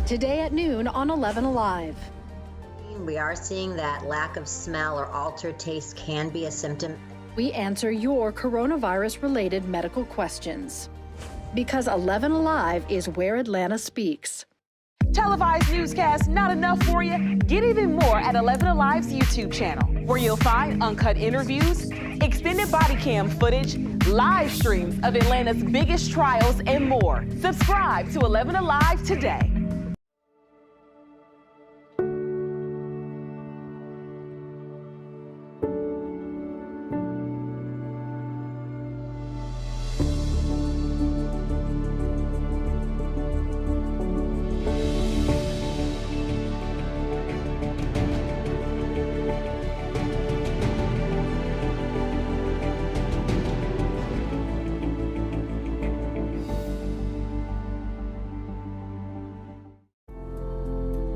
Today at noon on 11 Alive. We are seeing that lack of smell or altered taste can be a symptom. We answer your coronavirus-related medical questions. Because 11 Alive is where Atlanta speaks. Televised newscasts not enough for you? Get even more at 11 Alive's YouTube channel, where you'll find uncut interviews, extended body cam footage, live streams of Atlanta's biggest trials, and more. Subscribe to 11 Alive today.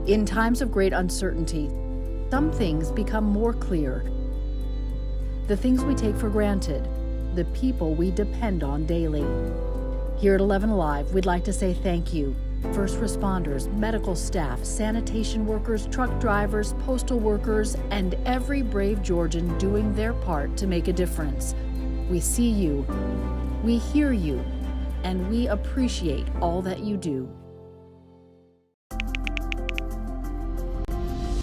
In times of great uncertainty, some things become more clear. The things we take for granted, the people we depend on daily. Here at 11 Alive, we'd like to say thank you. First responders, medical staff, sanitation workers, truck drivers, postal workers, and every brave Georgian doing their part to make a difference. We see you, we hear you, and we appreciate all that you do.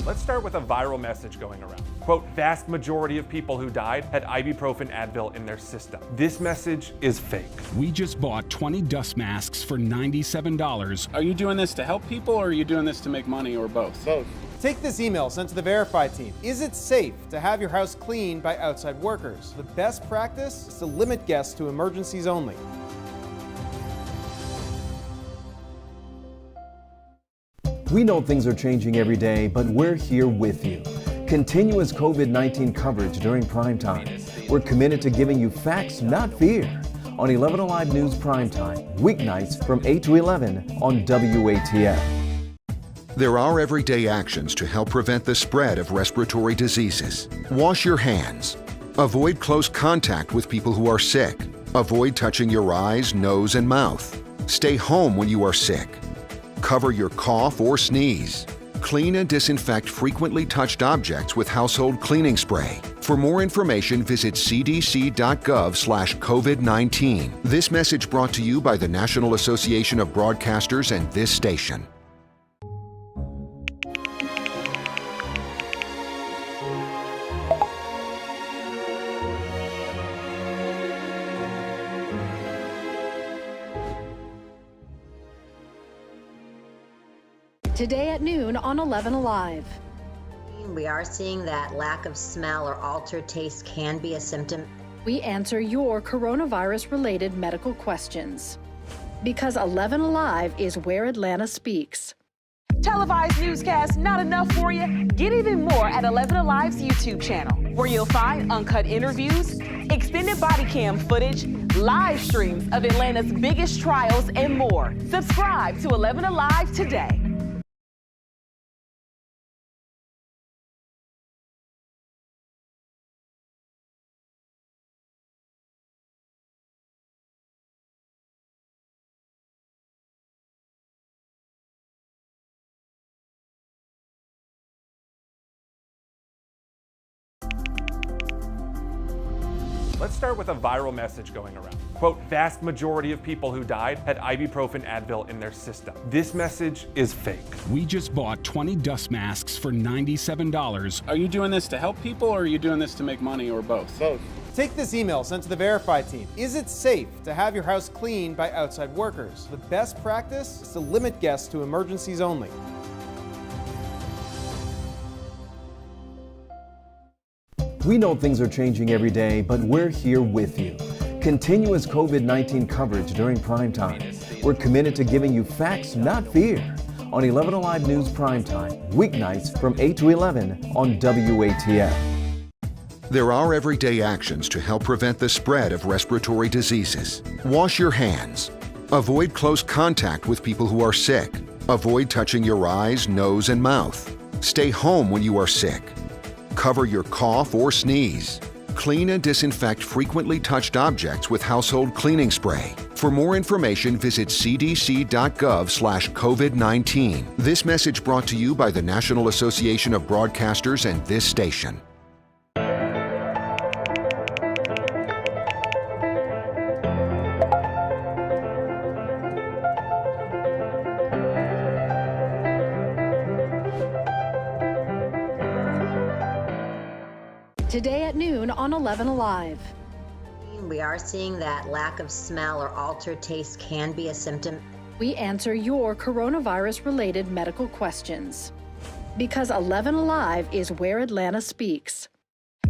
Let's start with a viral message going around. Quote, vast majority of people who died had ibuprofen Advil in their system. This message is fake. We just bought 20 dust masks for $97. Are you doing this to help people, or are you doing this to make money, or both? Both. Take this email sent to the Verify team. Is it safe to have your house cleaned by outside workers? The best practice is to limit guests to emergencies only. We know things are changing every day, but we're here with you. Continuous COVID-19 coverage during prime time. We're committed to giving you facts, not fear. On 11 Alive News Primetime, weeknights from 8 to 11 on WATF. There are everyday actions to help prevent the spread of respiratory diseases. Wash your hands. Avoid close contact with people who are sick. Avoid touching your eyes, nose, and mouth. Stay home when you are sick. Cover your cough or sneeze. Clean and disinfect frequently touched objects with household cleaning spray. For more information, visit cdc.gov/COVID-19. This message brought to you by the National Association of Broadcasters and this station. Today at noon on 11 Alive. We are seeing that lack of smell or altered taste can be a symptom. We answer your coronavirus-related medical questions. Because 11 Alive is where Atlanta speaks. Televised newscasts not enough for you? Get even more at 11 Alive's YouTube channel, where you'll find uncut interviews, extended body cam footage, live streams of Atlanta's biggest trials, and more. Subscribe to 11 Alive today. Let's start with a viral message going around. Quote, vast majority of people who died had ibuprofen Advil in their system. This message is fake. We just bought 20 dust masks for $97. Are you doing this to help people, or are you doing this to make money, or both? Both. Take this email sent to the Verify team. Is it safe to have your house cleaned by outside workers? The best practice is to limit guests to emergencies only. We know things are changing every day, but we're here with you. Continuous COVID-19 coverage during prime time. We're committed to giving you facts, not fear. On 11 Alive News Primetime, weeknights from 8 to 11 on WATF. There are everyday actions to help prevent the spread of respiratory diseases. Wash your hands. Avoid close contact with people who are sick. Avoid touching your eyes, nose, and mouth. Stay home when you are sick. Cover your cough or sneeze. Clean and disinfect frequently touched objects with household cleaning spray. For more information, visit cdc.gov/COVID-19. This message brought to you by the National Association of Broadcasters and this station. Today at noon on 11 Alive. We are seeing that lack of smell or altered taste can be a symptom. We answer your coronavirus-related medical questions. Because 11 Alive is where Atlanta speaks.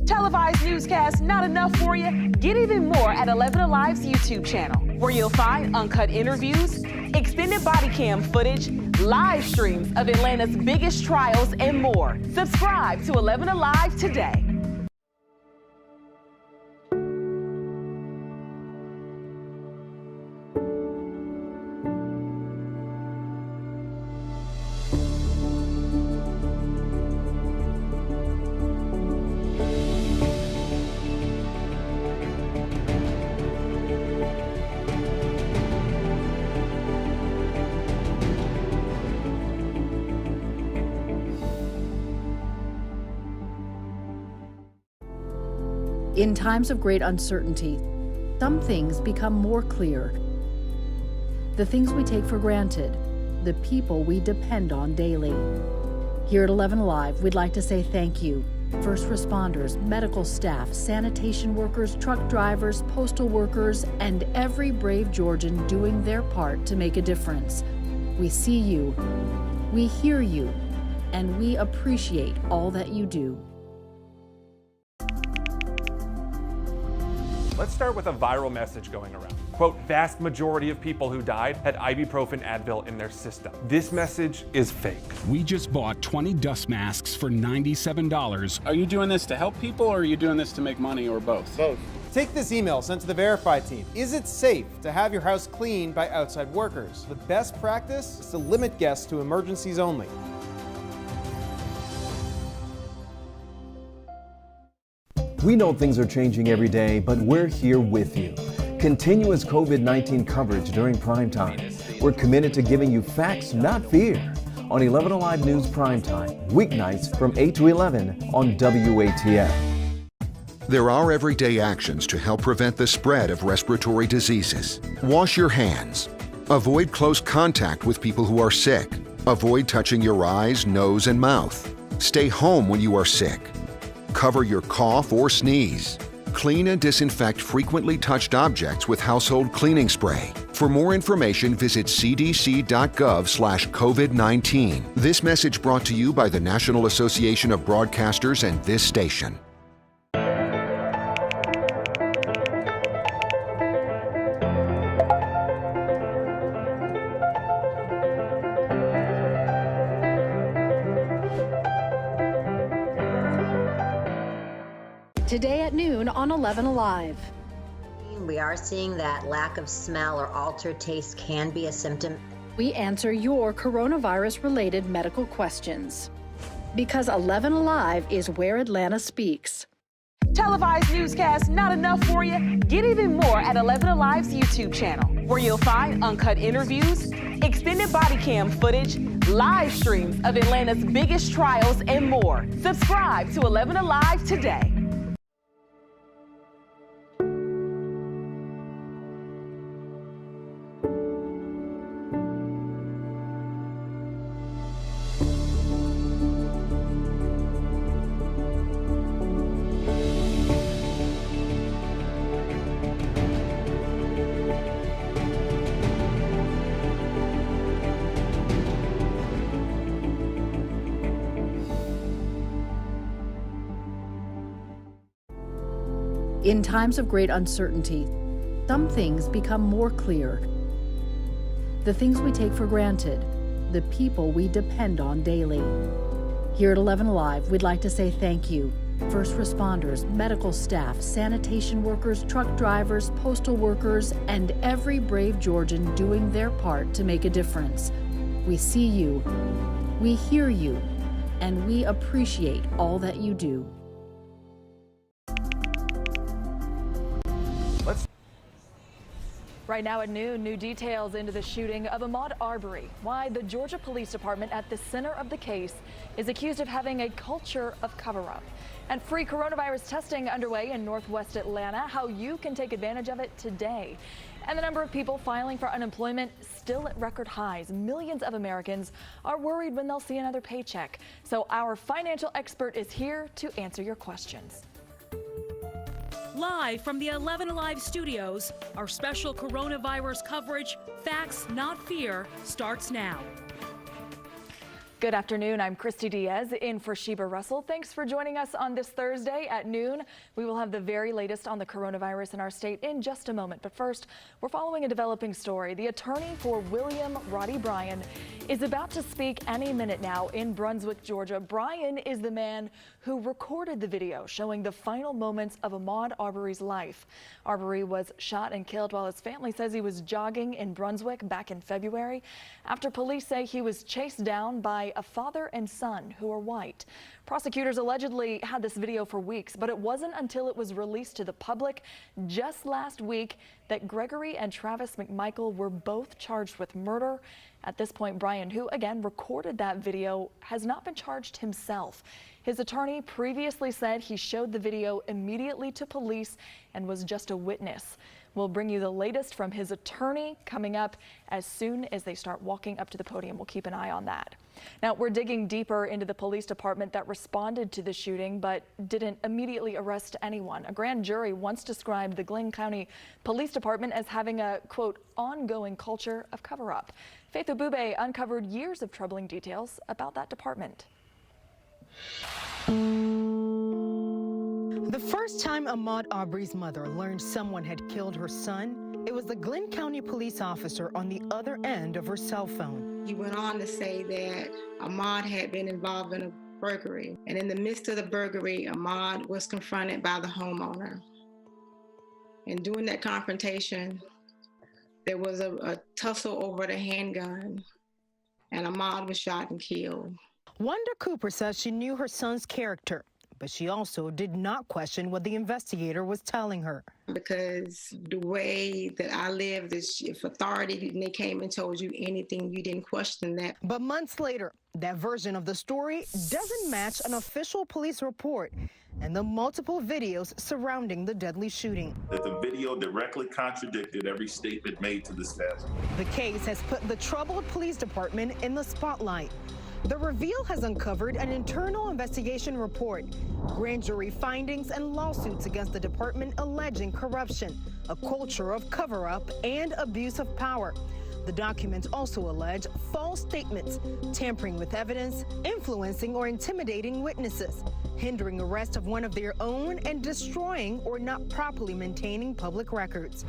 Televised newscasts not enough for you? Get even more at 11 Alive's YouTube channel, where you'll find uncut interviews, extended body cam footage, live streams of Atlanta's biggest trials, and more. Subscribe to 11 Alive today. In times of great uncertainty, some things become more clear. The things we take for granted, the people we depend on daily. Here at 11 Alive, we'd like to say thank you. First responders, medical staff, sanitation workers, truck drivers, postal workers, and every brave Georgian doing their part to make a difference. We see you, we hear you, and we appreciate all that you do. Let's start with a viral message going around. Quote, vast majority of people who died had ibuprofen Advil in their system. This message is fake. We just bought 20 dust masks for $97. Are you doing this to help people or are you doing this to make money or both? Both. Take this email sent to the Verify team. Is it safe to have your house cleaned by outside workers? The best practice is to limit guests to emergencies only. We know things are changing every day, but we're here with you. Continuous COVID-19 coverage during prime time. We're committed to giving you facts, not fear. On 11 Alive News Prime Time, weeknights from 8 to 11 on WATF. There are everyday actions to help prevent the spread of respiratory diseases. Wash your hands. Avoid close contact with people who are sick. Avoid touching your eyes, nose, and mouth. Stay home when you are sick. Cover your cough or sneeze. Clean and disinfect frequently touched objects with household cleaning spray. For more information, visit cdc.gov/COVID-19. This message brought to you by the National Association of Broadcasters and this station. Today at noon on 11 Alive. We are seeing that lack of smell or altered taste can be a symptom. We answer your coronavirus-related medical questions. Because 11 Alive is where Atlanta speaks. Televised newscasts not enough for you? Get even more at 11 Alive's YouTube channel, where you'll find uncut interviews, extended body cam footage, live streams of Atlanta's biggest trials, and more. Subscribe to 11 Alive today. In times of great uncertainty, some things become more clear. The things we take for granted, the people we depend on daily. Here at 11 Alive, we'd like to say thank you. First responders, medical staff, sanitation workers, truck drivers, postal workers, and every brave Georgian doing their part to make a difference. We see you, we hear you, and we appreciate all that you do. Right now at noon, new details into the shooting of Ahmaud Arbery. Why the Georgia Police Department, at the center of the case, is accused of having a culture of cover-up. And free coronavirus testing underway in Northwest Atlanta. How you can take advantage of it today. And the number of people filing for unemployment still at record highs. Millions of Americans are worried when they'll see another paycheck. So our financial expert is here to answer your questions. Live from the 11 Alive studios, our special coronavirus coverage, Facts Not Fear, starts now. Good afternoon. I'm Christy Diaz in for Sheba Russell. Thanks for joining us on this Thursday at noon. We will have the very latest on the coronavirus in our state in just a moment. But first, we're following a developing story. The attorney for William Roddy Bryan is about to speak any minute now in Brunswick, Georgia. Bryan is the man who recorded the video showing the final moments of Ahmaud Arbery's life. Arbery was shot and killed while his family says he was jogging in Brunswick back in February after police say he was chased down by a father and son who are white. Prosecutors allegedly had this video for weeks, but it wasn't until it was released to the public just last week that Gregory and Travis McMichael were both charged with murder. At this point, Bryan, who again recorded that video, has not been charged himself. His attorney previously said he showed the video immediately to police and was just a witness. We'll bring you the latest from his attorney coming up as soon as they start walking up to the podium. We'll keep an eye on that. Now, we're digging deeper into the police department that responded to the shooting but didn't immediately arrest anyone. A grand jury once described the Glynn County Police Department as having a, quote, ongoing culture of cover-up. Faith Obube uncovered years of troubling details about that department. The first time Ahmaud Arbery's mother learned someone had killed her son, it was the Glynn County police officer on the other end of her cell phone. He went on to say that Ahmaud had been involved in a burglary, and in the midst of the burglary, Ahmaud was confronted by the homeowner. And during that confrontation, there was a tussle over the handgun, and Ahmaud was shot and killed. Wanda Cooper says she knew her son's character, but she also did not question what the investigator was telling her. Because the way that I lived is if authority and they came and told you anything, you didn't question that. But months later, that version of the story doesn't match an official police report and the multiple videos surrounding the deadly shooting. That the video directly contradicted every statement made to the staff. The case has put the troubled police department in the spotlight. The reveal has uncovered an internal investigation report, grand jury findings, and lawsuits against the department alleging corruption, a culture of cover-up, and abuse of power. The documents also allege false statements, tampering with evidence, influencing or intimidating witnesses, hindering arrest of one of their own, and destroying or not properly maintaining public records.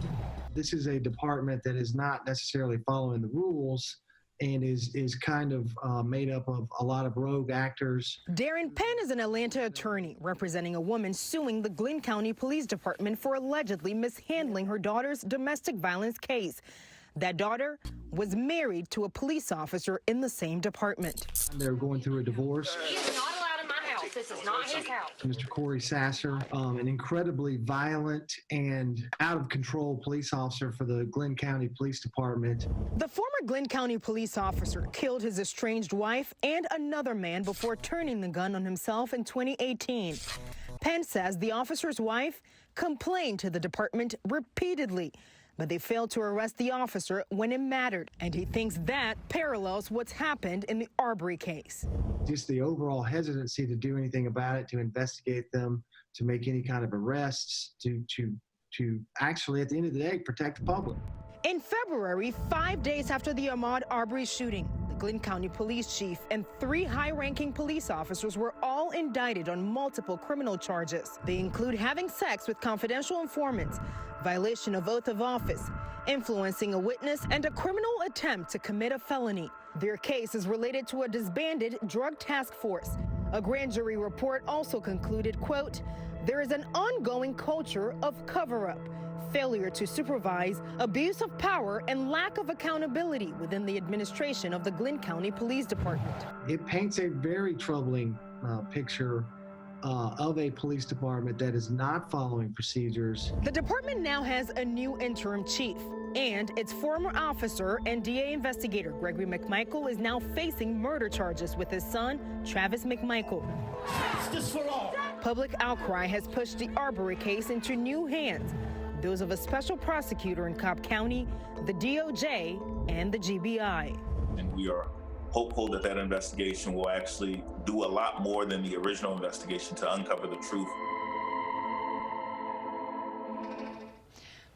This is a department that is not necessarily following the rules and is kind of made up of a lot of rogue actors. Darren Penn is an Atlanta attorney representing a woman suing the Glynn County Police Department for allegedly mishandling her daughter's domestic violence case. That daughter was married to a police officer in the same department. They're going through a divorce. He is not allowed in my house. This is not his house. Mr. Corey Sasser, an incredibly violent and out of control police officer for the Glynn County Police Department. The former Glynn County police officer killed his estranged wife and another man before turning the gun on himself in 2018. Penn says the officer's wife complained to the department repeatedly, but they failed to arrest the officer when it mattered, and he thinks that parallels what's happened in the Arbery case. Just the overall hesitancy to do anything about it, to investigate them, to make any kind of arrests, to actually, at the end of the day, protect the public. In February, 5 days after the Ahmaud Arbery shooting, the Glynn County police chief and 3 high-ranking police officers were all indicted on multiple criminal charges. They include having sex with confidential informants, violation of oath of office, influencing a witness, and a criminal attempt to commit a felony. Their case is related to a disbanded drug task force. A grand jury report also concluded, quote, there is an ongoing culture of cover-up, failure to supervise, abuse of power, and lack of accountability within the administration of the Glynn County Police Department. It paints a very troubling picture of a police department that is not following procedures. The department now has a new interim chief, and its former officer and DA investigator Gregory McMichael is now facing murder charges with his son, Travis McMichael. Justice for all. Public outcry has pushed the Arbery case into new hands, those of a special prosecutor in Cobb County, the DOJ, and the GBI. And we are hopeful that that investigation will actually do a lot more than the original investigation to uncover the truth.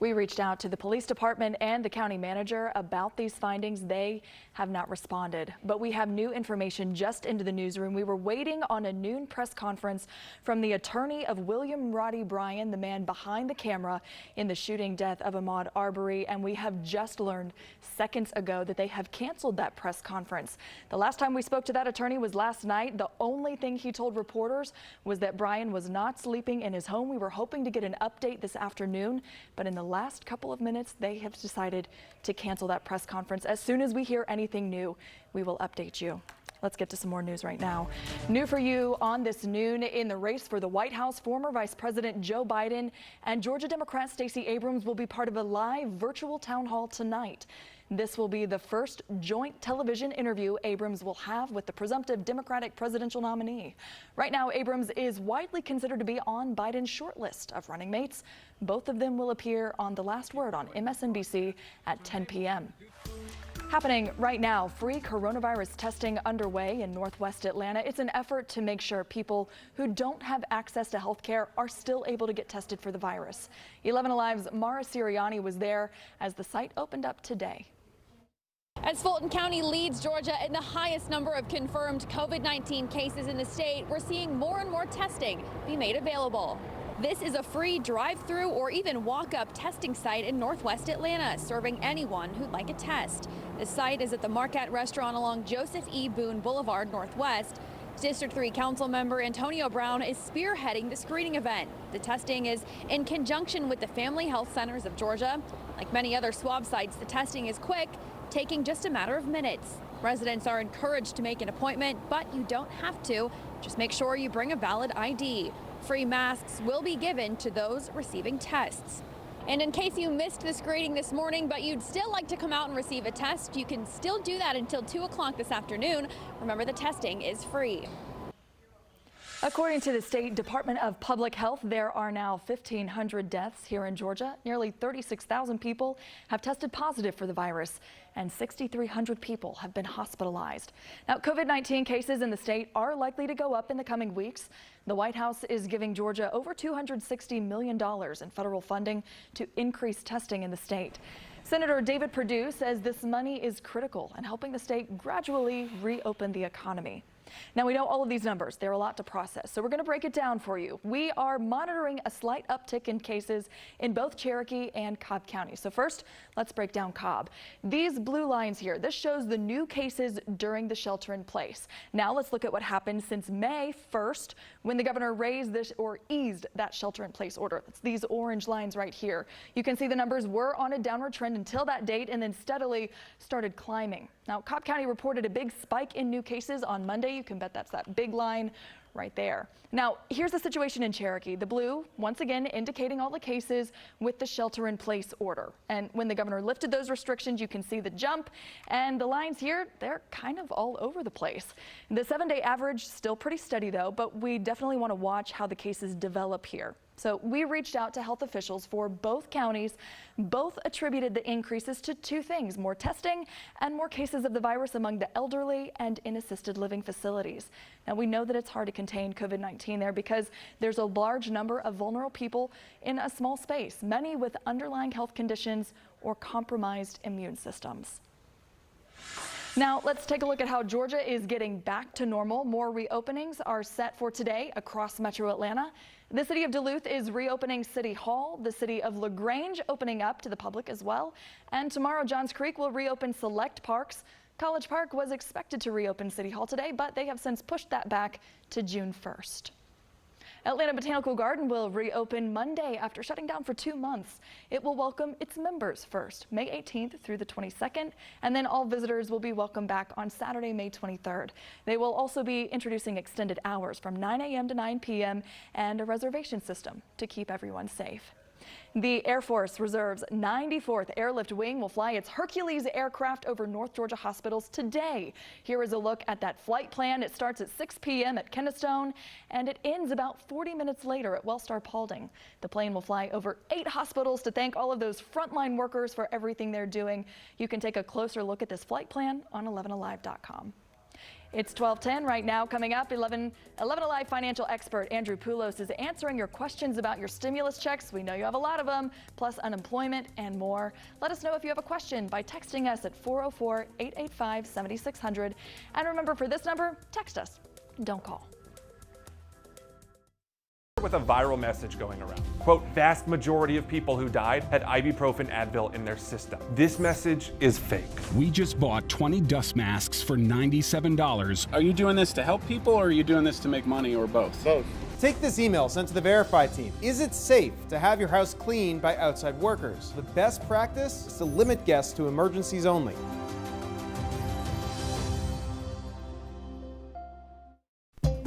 We reached out to the police department and the county manager about these findings. They have not responded, but we have new information just into the newsroom. We were waiting on a noon press conference from the attorney of William Roddy Bryan, the man behind the camera in the shooting death of Ahmaud Arbery, and we have just learned seconds ago that they have canceled that press conference. The last time we spoke to that attorney was last night. The only thing he told reporters was that Bryan was not sleeping in his home. We were hoping to get an update this afternoon, but in the last couple of minutes, they have decided to cancel that press conference. As soon as we hear anything new, we will update you. Let's get to some more news right now. New for you on this noon: in the race for the White House, former Vice President Joe Biden and Georgia Democrat Stacey Abrams will be part of a live virtual town hall tonight. This will be the first joint television interview Abrams will have with the presumptive Democratic presidential nominee. Right now, Abrams is widely considered to be on Biden's short list of running mates. Both of them will appear on The Last Word on MSNBC at 10 p.m. Happening right now, free coronavirus testing underway in Northwest Atlanta. It's an effort to make sure people who don't have access to health care are still able to get tested for the virus. 11 Alive's Mara Sirianni was there as the site opened up today. As Fulton County leads Georgia in the highest number of confirmed COVID-19 cases in the state, we're seeing more and more testing be made available. This is a free drive-through or even walk-up testing site in Northwest Atlanta, serving anyone who'd like a test. The site is at the Marquette restaurant along Joseph E. Boone Boulevard Northwest. District 3 Council member Antonio Brown is spearheading the screening event. The testing is in conjunction with the Family Health Centers of Georgia. Like many other swab sites, the testing is quick, taking just a matter of minutes. Residents are encouraged to make an appointment, but you don't have to. Just make sure you bring a valid ID. Free masks will be given to those receiving tests. And in case you missed the screening this morning, but you'd still like to come out and receive a test, you can still do that until 2 o'clock this afternoon. Remember, the testing is free. According to the State Department of Public Health, there are now 1,500 deaths here in Georgia. Nearly 36,000 people have tested positive for the virus, and 6,300 people have been hospitalized. Now, COVID-19 cases in the state are likely to go up in the coming weeks. The White House is giving Georgia over $260 million in federal funding to increase testing in the state. Senator David Perdue says this money is critical in helping the state gradually reopen the economy. Now, we know all of these numbers. They're a lot to process, so we're going to break it down for you. We are monitoring a slight uptick in cases in both Cherokee and Cobb County. So first, let's break down Cobb. These blue lines here, this shows the new cases during the shelter in place. Now let's look at what happened since May 1st when the governor raised this or eased that shelter in place order. It's these orange lines right here. You can see the numbers were on a downward trend until that date and then steadily started climbing. Now, Cobb County reported a big spike in new cases on Monday. You can bet that's that big line right there. Now, here's the situation in Cherokee. The blue, once again, indicating all the cases with the shelter-in-place order. And when the governor lifted those restrictions, you can see the jump. And the lines here, they're kind of all over the place. The 7-day average still pretty steady, though, but we definitely want to watch how the cases develop here. So we reached out to health officials for both counties. Both attributed the increases to two things: more testing and more cases of the virus among the elderly and in assisted living facilities. Now, we know that it's hard to contain COVID-19 there because there's a large number of vulnerable people in a small space, many with underlying health conditions or compromised immune systems. Now, let's take a look at how Georgia is getting back to normal. More reopenings are set for today across Metro Atlanta. The city of Duluth is reopening City Hall, the city of LaGrange opening up to the public as well. And tomorrow, Johns Creek will reopen select parks. College Park was expected to reopen City Hall today, but they have since pushed that back to June 1st. Atlanta Botanical Garden will reopen Monday after shutting down for 2 months. It will welcome its members first, May 18th through the 22nd, and then all visitors will be welcomed back on Saturday, May 23rd. They will also be introducing extended hours from 9 a.m. to 9 p.m. and a reservation system to keep everyone safe. The Air Force Reserve's 94th Airlift Wing will fly its Hercules aircraft over North Georgia hospitals today. Here is a look at that flight plan. It starts at 6 p.m. at Kennestone and it ends about 40 minutes later at Wellstar Paulding. The plane will fly over 8 hospitals to thank all of those frontline workers for everything they're doing. You can take a closer look at this flight plan on 11alive.com. It's 12:10 right now. Coming up, 11 Alive financial expert Andrew Poulos is answering your questions about your stimulus checks. We know you have a lot of them, plus unemployment and more. Let us know if you have a question by texting us at 404-885-7600. And remember, for this number, text us. Don't call. With a viral message going around. Quote, vast majority of people who died had ibuprofen Advil in their system. This message is fake. We just bought 20 dust masks for $97. Are you doing this to help people or are you doing this to make money or both? Both. Take this email sent to the Verify team. Is it safe to have your house cleaned by outside workers? The best practice is to limit guests to emergencies only.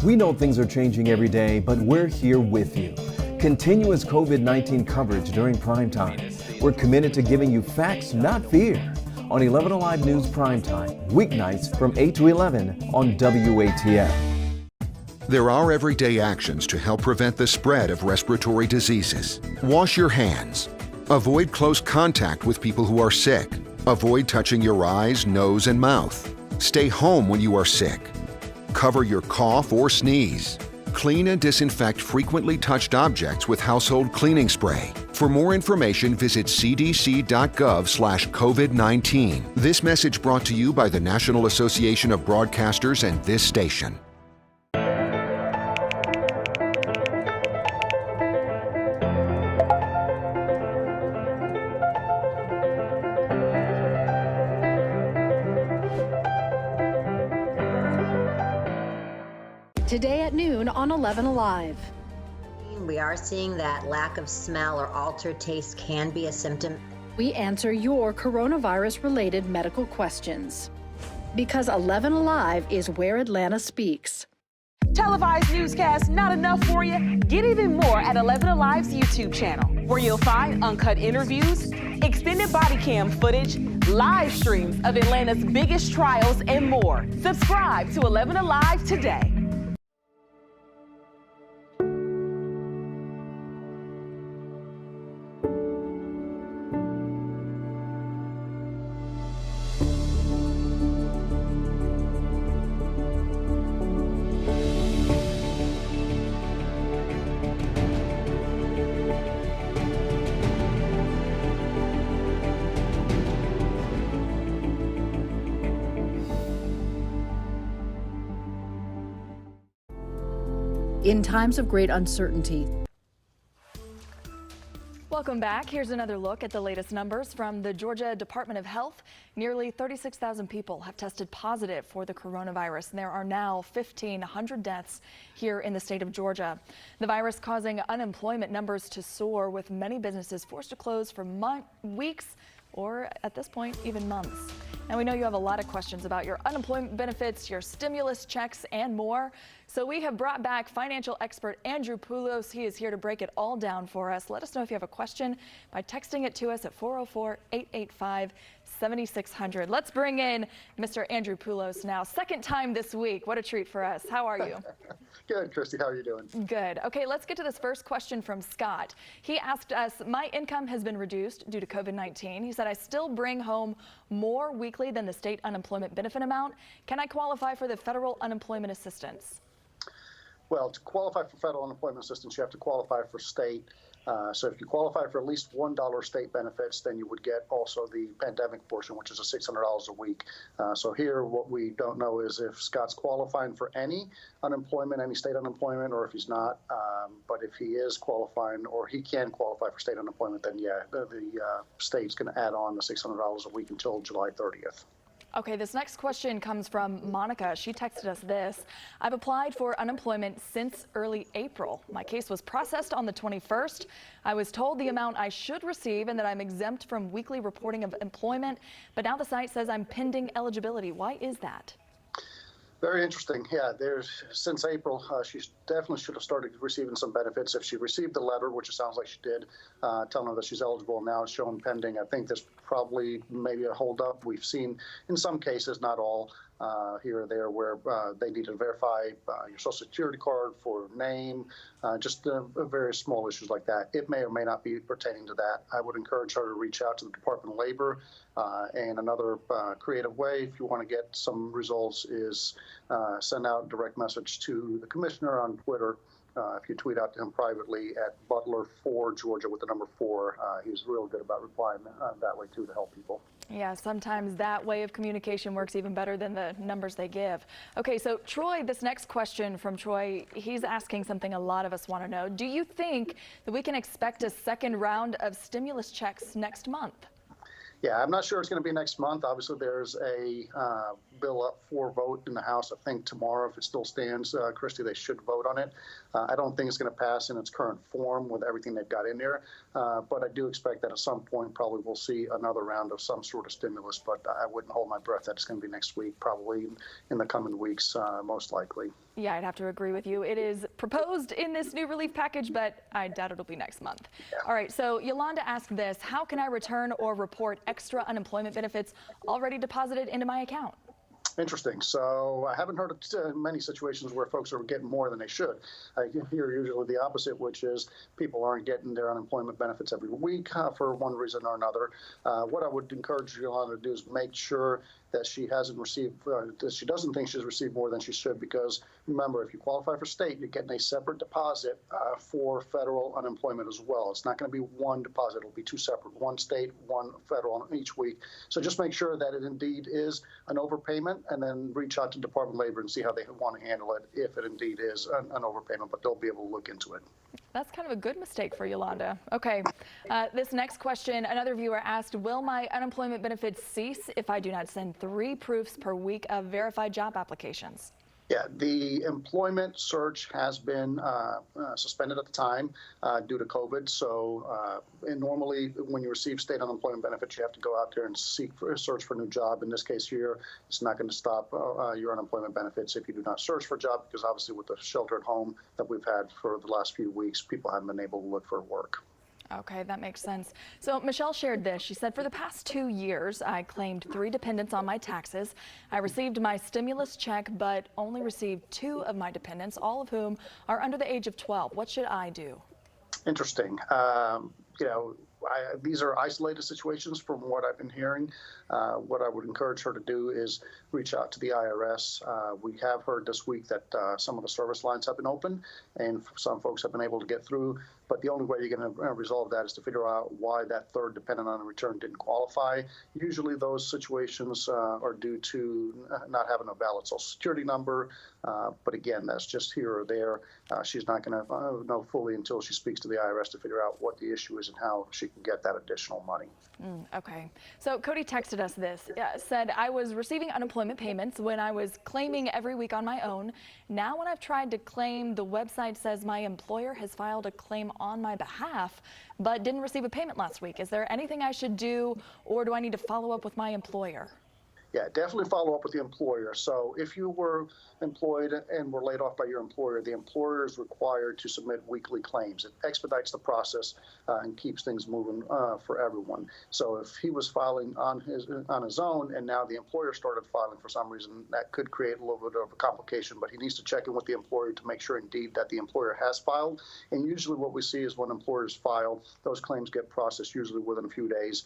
We know things are changing every day, but we're here with you. Continuous COVID-19 coverage during prime time. We're committed to giving you facts, not fear. On 11 Alive News Primetime, weeknights from 8 to 11 on WATF. There are everyday actions to help prevent the spread of respiratory diseases. Wash your hands. Avoid close contact with people who are sick. Avoid touching your eyes, nose, and mouth. Stay home when you are sick. Cover your cough or sneeze. Clean and disinfect frequently touched objects with household cleaning spray. For more information, visit cdc.gov/COVID-19. This message brought to you by the National Association of Broadcasters and this station. Today at noon on 11 Alive. We are seeing that lack of smell or altered taste can be a symptom. We answer your coronavirus-related medical questions. Because 11 Alive is where Atlanta speaks. Televised newscasts not enough for you? Get even more at 11 Alive's YouTube channel, where you'll find uncut interviews, extended body cam footage, live streams of Atlanta's biggest trials, and more. Subscribe to 11 Alive today. In times of great uncertainty. Welcome back. Here's another look at the latest numbers from the Georgia Department of Health. Nearly 36,000 people have tested positive for the coronavirus, and there are now 1,500 deaths here in the state of Georgia. The virus causing unemployment numbers to soar, with many businesses forced to close for weeks or, at this point, even months. And we know you have a lot of questions about your unemployment benefits, your stimulus checks, and more. So we have brought back financial expert Andrew Poulos. He is here to break it all down for us. Let us know if you have a question by texting it to us at 404-885-7600. Let's bring in Mr. Andrew Poulos now. Second time this week. What a treat for us. How are you? Good, Christy. How are you doing? Good. Okay, let's get to this first question from Scott. He asked us, my income has been reduced due to COVID-19. He said, I still bring home more weekly than the state unemployment benefit amount. Can I qualify for the federal unemployment assistance? Well, to qualify for federal unemployment assistance, you have to qualify for state. So if you qualify for at least $1 state benefits, then you would get also the pandemic portion, which is a $600 a week. So here, what we don't know is if Scott's qualifying for any unemployment, any state unemployment, or if he's not. But if he is qualifying, or he can qualify for state unemployment, then yeah, the state's going to add on the $600 a week until July 30th. Okay, this next question comes from Monica. She texted us this. I've applied for unemployment since early April. My case was processed on the 21st. I was told the amount I should receive and that I'm exempt from weekly reporting of employment, but now the site says I'm pending eligibility. Why is that? Very interesting. Yeah, since April, she definitely should have started receiving some benefits. If she received the letter, which it sounds like she did, telling her that she's eligible, now it's showing pending. I think there's probably maybe a holdup. We've seen in some cases, not all, here or there, where they need to verify your Social Security card for name, just various small issues like that. It may or may not be pertaining to that. I would encourage her to reach out to the Department of Labor. And another creative way, if you want to get some results, is send out a direct message to the commissioner on Twitter. If you tweet out to him privately at Butler4 Georgia with the number 4, he's real good about replying that way too to help people. Yeah, sometimes that way of communication works even better than the numbers they give. Okay, so Troy, this next question from Troy, he's asking something a lot of us want to know. Do you think that we can expect a second round of stimulus checks next month? Yeah, I'm not sure it's going to be next month. Obviously, there's a bill up for vote in the House. I think tomorrow, if it still stands, Christy, they should vote on it. I don't think it's going to pass in its current form with everything they've got in there. But I do expect that at some point, probably we'll see another round of some sort of stimulus. But I wouldn't hold my breath that it's going to be next week, probably in the coming weeks, most likely. Yeah, I'd have to agree with you. It is proposed in this new relief package, but I doubt it'll be next month. Yeah. All right, so Yolanda asked this, how can I return or report extra unemployment benefits already deposited into my account? Interesting. So I haven't heard of many situations where folks are getting more than they should. I hear usually the opposite, which is people aren't getting their unemployment benefits every week for one reason or another. What I would encourage Yolanda to do is make sure that she hasn't received, that she doesn't think she's received more than she should, because remember, if you qualify for state, you're getting a separate deposit for federal unemployment as well. It's not going to be one deposit. It'll be two separate, one state, one federal each week. So just make sure that it indeed is an overpayment, and then reach out to Department of Labor and see how they want to handle it if it indeed is an overpayment, but they'll be able to look into it. That's kind of a good mistake for Yolanda. Okay, this next question, another viewer asked, will my unemployment benefits cease if I do not send 3 proofs per week of verified job applications? Yeah, the employment search has been suspended at the time due to COVID. So and normally when you receive state unemployment benefits, you have to go out there and search for a new job. In this case here, it's not going to stop your unemployment benefits if you do not search for a job, because obviously with the shelter at home that we've had for the last few weeks, people haven't been able to look for work. Okay, that makes sense. So Michelle shared this. She said, for the past 2 years, I claimed 3 dependents on my taxes. I received my stimulus check, but only received 2 of my dependents, all of whom are under the age of 12. What should I do? Interesting. You know, these are isolated situations from what I've been hearing. What I would encourage her to do is reach out to the IRS. We have heard this week that some of the service lines have been open and some folks have been able to get through. But the only way you're going to resolve that is to figure out why that third dependent on a return didn't qualify. Usually those situations are due to not having a valid Social Security number. But again, that's just here or there. She's not going to know fully until she speaks to the IRS to figure out what the issue is and how she can get that additional money. Okay. So Cody texted us this, said, I was receiving unemployment payments when I was claiming every week on my own. Now when I've tried to claim, the website says my employer has filed a claim on my behalf, but didn't receive a payment last week. Is there anything I should do, or do I need to follow up with my employer? Yeah, definitely follow up with the employer. So if you were employed and were laid off by your employer, the employer is required to submit weekly claims. It expedites the process and keeps things moving for everyone. So if he was filing on his own and now the employer started filing for some reason, that could create a little bit of a complication, but he needs to check in with the employer to make sure indeed that the employer has filed. And usually what we see is when employers file, those claims get processed usually within a few days.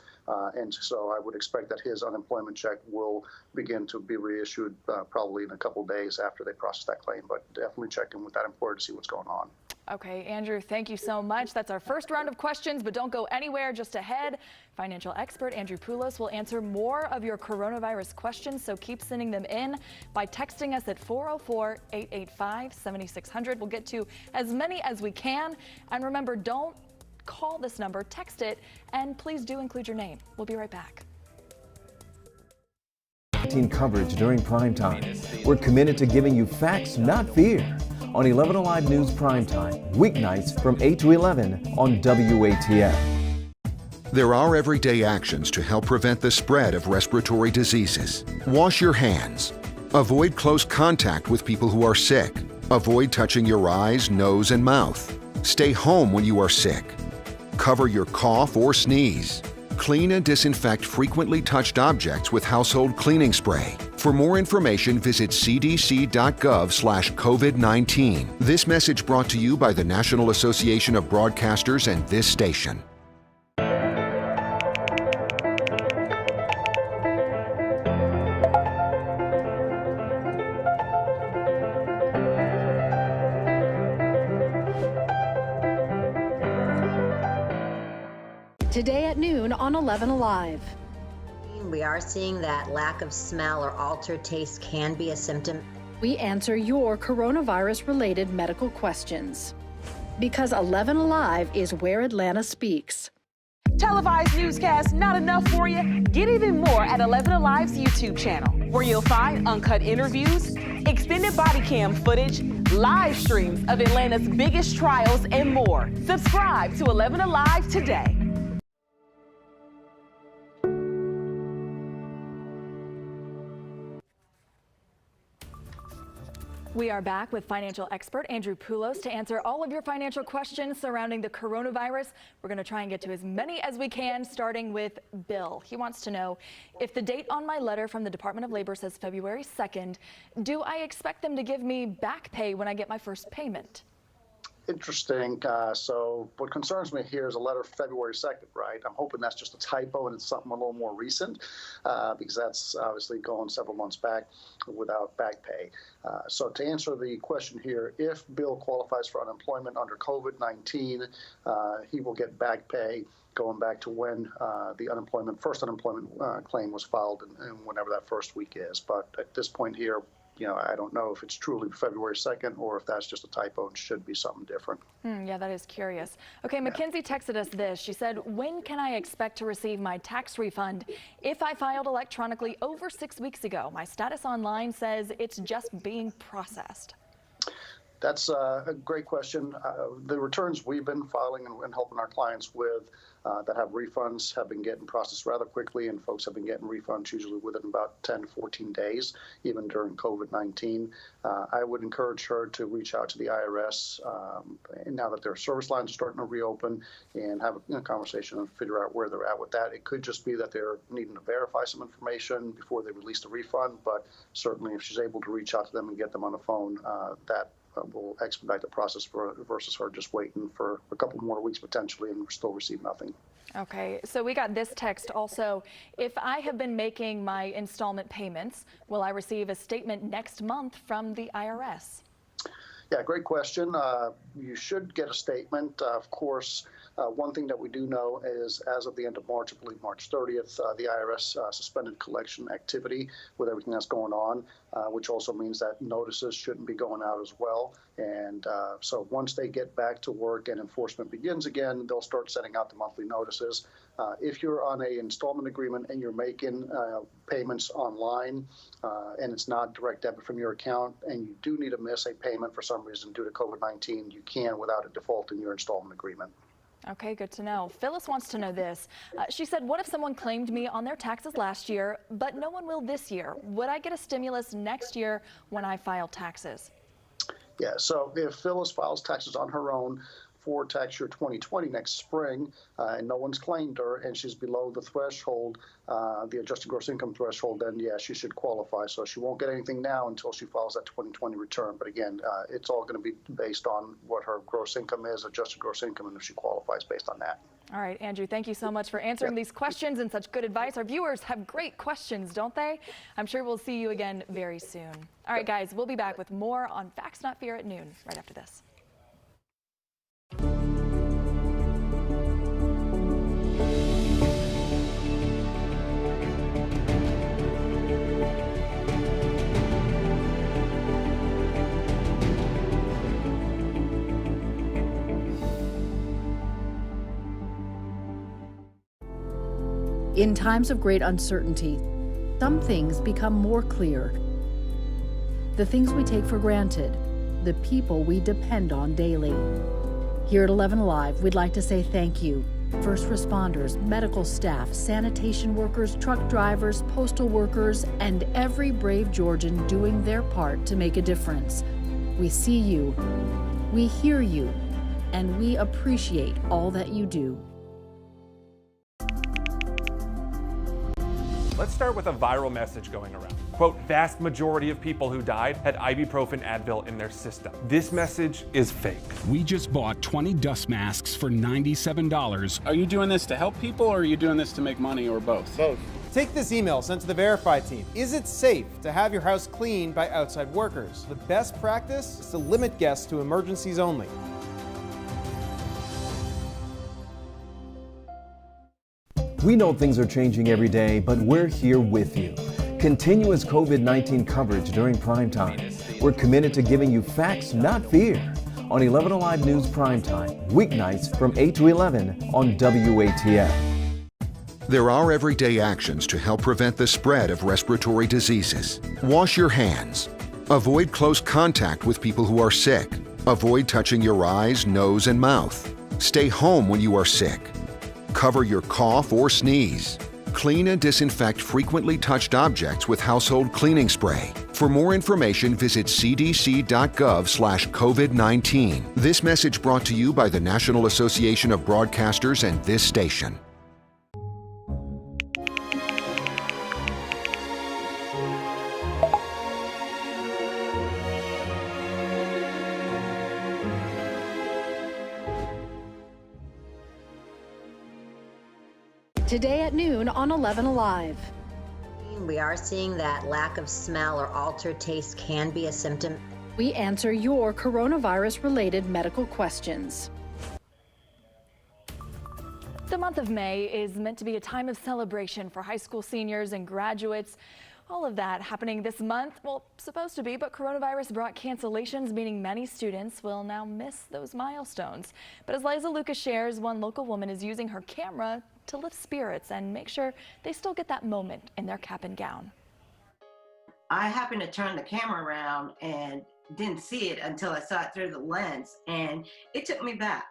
And so I would expect that his unemployment check will begin to be reissued probably in a couple of days after they process that claim, but definitely check in with that employer to see what's going on. Okay, Andrew, thank you so much. That's our first round of questions, but don't go anywhere. Just ahead, financial expert Andrew Poulos will answer more of your coronavirus questions, so keep sending them in by texting us at 404-885-7600. We'll get to as many as we can. And remember, don't call this number, text it, and please do include your name. We'll be right back. COVID-19 coverage during prime time. We're committed to giving you facts, not fear. On 11 Alive News Primetime, weeknights from 8 to 11 on WATF. There are everyday actions to help prevent the spread of respiratory diseases. Wash your hands. Avoid close contact with people who are sick. Avoid touching your eyes, nose, and mouth. Stay home when you are sick. Cover your cough or sneeze. Clean and disinfect frequently touched objects with household cleaning spray. For more information, visit cdc.gov/COVID-19. This message brought to you by the National Association of Broadcasters and this station. Today at noon on 11 Alive. We are seeing that lack of smell or altered taste can be a symptom. We answer your coronavirus-related medical questions. Because 11 Alive is where Atlanta speaks. Televised newscasts not enough for you? Get even more at 11 Alive's YouTube channel, where you'll find uncut interviews, extended body cam footage, live streams of Atlanta's biggest trials, and more. Subscribe to 11 Alive today. We are back with financial expert Andrew Poulos to answer all of your financial questions surrounding the coronavirus. We're going to try and get to as many as we can, starting with Bill. He wants to know, if the date on my letter from the Department of Labor says February 2nd, do I expect them to give me back pay when I get my first payment? Interesting. So what concerns me here is a letter February 2nd, right? I'm hoping that's just a typo and it's something a little more recent because that's obviously going several months back without back pay. So to answer the question here, if Bill qualifies for unemployment under COVID-19, he will get back pay going back to when the first unemployment claim was filed and whenever that first week is. But at this point here, I don't know if it's truly February 2nd or if that's just a typo and should be something different. Yeah, that is curious. Okay, Mackenzie texted us this. She said, when can I expect to receive my tax refund if I filed electronically over 6 weeks ago? My status online says it's just being processed. That's a great question. The returns we've been filing and helping our clients with that have refunds have been getting processed rather quickly, and folks have been getting refunds usually within about 10 to 14 days, even during COVID-19. I would encourage her to reach out to the IRS now that their service lines are starting to reopen and have a conversation and figure out where they're at with that. It could just be that they're needing to verify some information before they release the refund, but certainly if she's able to reach out to them and get them on the phone, that will expedite the process versus her just waiting for a couple more weeks potentially and still receive nothing. Okay, so we got this text also. If I have been making my installment payments, will I receive a statement next month from the IRS? Yeah, great question. You should get a statement. Of course, one thing that we do know is as of the end of March, I believe March 30th, the IRS suspended collection activity with everything that's going on, which also means that notices shouldn't be going out as well. And so once they get back to work and enforcement begins again, they'll start sending out the monthly notices. If you're on an installment agreement and you're making payments online and it's not direct debit from your account and you do need to miss a payment for some reason due to COVID-19, you can without a default in your installment agreement. Okay, good to know. Phyllis wants to know this. She said, what if someone claimed me on their taxes last year, but no one will this year? Would I get a stimulus next year when I file taxes? Yeah, so if Phyllis files taxes on her own for tax year 2020 next spring, and no one's claimed her, and she's below the threshold, the adjusted gross income threshold, then yeah, she should qualify. So she won't get anything now until she files that 2020 return. But again, it's all going to be based on what her gross income is, adjusted gross income, and if she qualifies based on that. All right, Andrew, thank you so much for answering these questions and such good advice. Our viewers have great questions, don't they? I'm sure we'll see you again very soon. All right, guys, we'll be back with more on Facts Not Fear at noon right after this. In times of great uncertainty, some things become more clear. The things we take for granted, the people we depend on daily. Here at 11 Alive, we'd like to say thank you. First responders, medical staff, sanitation workers, truck drivers, postal workers, and every brave Georgian doing their part to make a difference. We see you, we hear you, and we appreciate all that you do. Let's start with a viral message going around. Quote, vast majority of people who died had ibuprofen Advil in their system. This message is fake. We just bought 20 dust masks for $97. Are you doing this to help people or are you doing this to make money or both? Both. Take this email sent to the Verify team. Is it safe to have your house cleaned by outside workers? The best practice is to limit guests to emergencies only. We know things are changing every day, but we're here with you. Continuous COVID-19 coverage during prime time. We're committed to giving you facts, not fear. On 11 Alive News Primetime, weeknights from 8 to 11 on WATF. There are everyday actions to help prevent the spread of respiratory diseases. Wash your hands. Avoid close contact with people who are sick. Avoid touching your eyes, nose, and mouth. Stay home when you are sick. Cover your cough or sneeze. Clean and disinfect frequently touched objects with household cleaning spray. For more information, visit cdc.gov/COVID-19. This message brought to you by the National Association of Broadcasters and this station. Today at noon on 11 Alive. We are seeing that lack of smell or altered taste can be a symptom. We answer your coronavirus-related medical questions. The month of May is meant to be a time of celebration for high school seniors and graduates. All of that happening this month, well, supposed to be, but coronavirus brought cancellations, meaning many students will now miss those milestones. But as Liza Lucas shares, one local woman is using her camera to lift spirits and make sure they still get that moment in their cap and gown. I happened to turn the camera around and didn't see it until I saw it through the lens, and it took me back.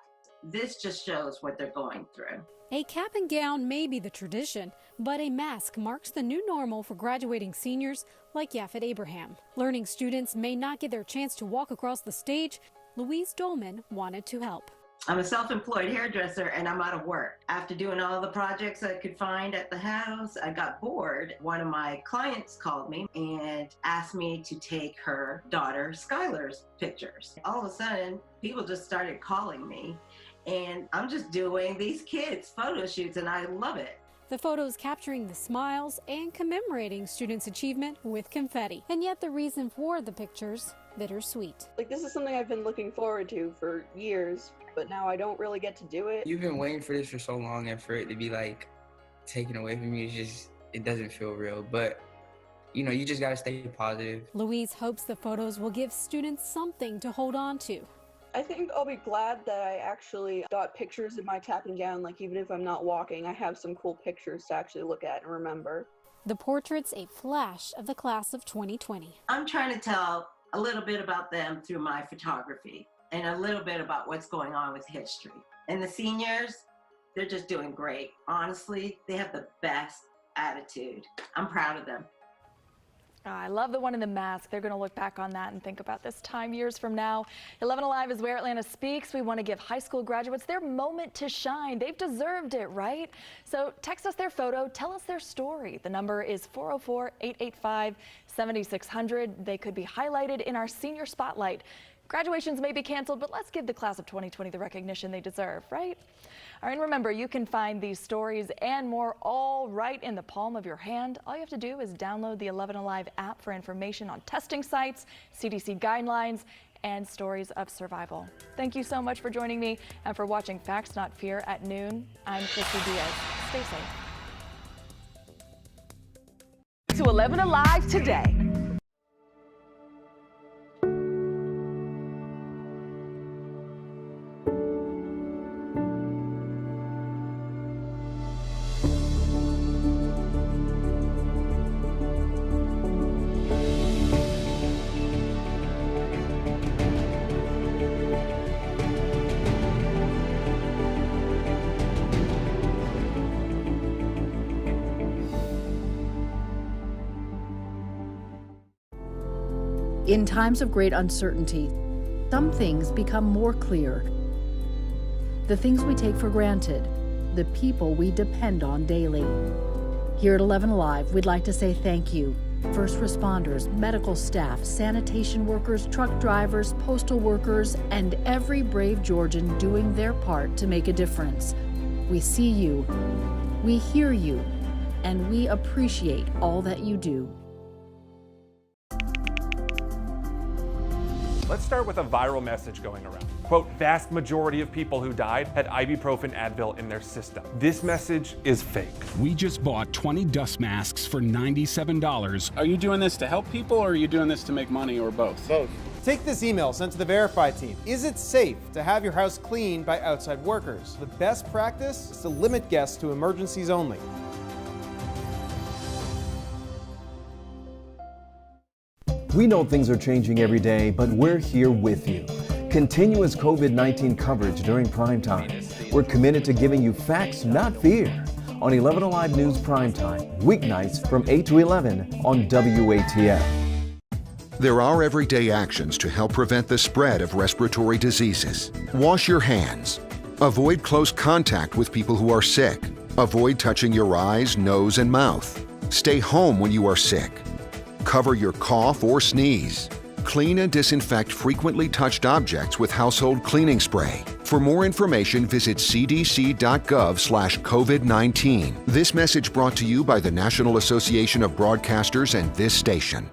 This just shows what they're going through. A cap and gown may be the tradition, but a mask marks the new normal for graduating seniors like Yafet Abraham. Learning students may not get their chance to walk across the stage. Louise Dolman wanted to help. I'm a self-employed hairdresser and I'm out of work. After doing all the projects I could find at the house, I got bored. One of my clients called me and asked me to take her daughter Skylar's pictures. All of a sudden, people just started calling me, and I'm just doing these kids' photo shoots, and I love it. The photos capturing the smiles and commemorating students' achievement with confetti. And yet the reason for the pictures, bittersweet. Like, this is something I've been looking forward to for years, but now I don't really get to do it. You've been waiting for this for so long, and for it to be like taken away from you, it doesn't feel real. But you know, you just gotta stay positive. Louise hopes the photos will give students something to hold on to. I think I'll be glad that I actually got pictures in my cap and gown. Like, even if I'm not walking, I have some cool pictures to actually look at and remember. The portrait's a flash of the class of 2020. I'm trying to tell a little bit about them through my photography and a little bit about what's going on with history. And the seniors, they're just doing great. Honestly, they have the best attitude. I'm proud of them. I love the one in the mask. They're going to look back on that and think about this time years from now. 11 Alive is where Atlanta speaks. We want to give high school graduates their moment to shine. They've deserved it, right? So text us their photo. Tell us their story. The number is 404-885-7600. They could be highlighted in our senior spotlight. Graduations may be canceled, but let's give the class of 2020 the recognition they deserve, right? All right, and remember, you can find these stories and more all right in the palm of your hand. All you have to do is download the 11 Alive app for information on testing sites, CDC guidelines, and stories of survival. Thank you so much for joining me and for watching Facts Not Fear at noon. I'm Christy Diaz. Stay safe. To 11 Alive today. In times of great uncertainty, some things become more clear. The things we take for granted, the people we depend on daily. Here at 11 Alive, we'd like to say thank you. First responders, medical staff, sanitation workers, truck drivers, postal workers, and every brave Georgian doing their part to make a difference. We see you, we hear you, and we appreciate all that you do. Let's start with a viral message going around. Quote, vast majority of people who died had ibuprofen Advil in their system. This message is fake. We just bought 20 dust masks for $97. Are you doing this to help people or are you doing this to make money or both? Both. Take this email sent to the Verify team. Is it safe to have your house cleaned by outside workers? The best practice is to limit guests to emergencies only. We know things are changing every day, but we're here with you. Continuous COVID-19 coverage during prime time. We're committed to giving you facts, not fear. On 11 Alive News Primetime, weeknights from 8 to 11 on WATF. There are everyday actions to help prevent the spread of respiratory diseases. Wash your hands. Avoid close contact with people who are sick. Avoid touching your eyes, nose, and mouth. Stay home when you are sick. Cover your cough or sneeze. Clean and disinfect frequently touched objects with household cleaning spray. For more information, visit cdc.gov/COVID-19. This message brought to you by the National Association of Broadcasters and this station.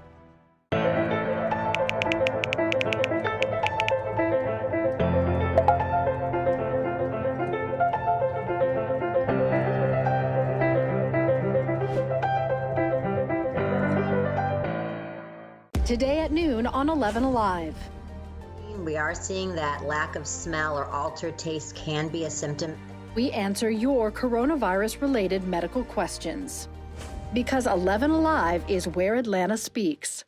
Today at noon on 11 Alive. We are seeing that lack of smell or altered taste can be a symptom. We answer your coronavirus-related medical questions. Because 11 Alive is where Atlanta speaks.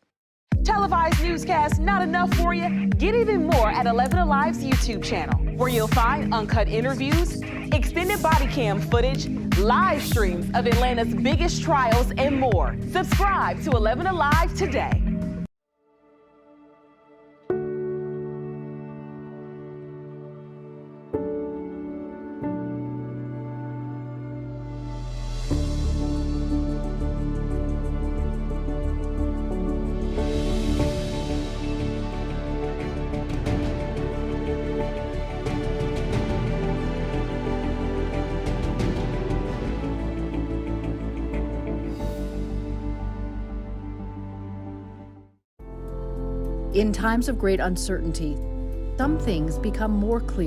Televised newscasts not enough for you? Get even more at 11 Alive's YouTube channel, where you'll find uncut interviews, extended body cam footage, live streams of Atlanta's biggest trials, and more. Subscribe to 11 Alive today. In times of great uncertainty, some things become more clear.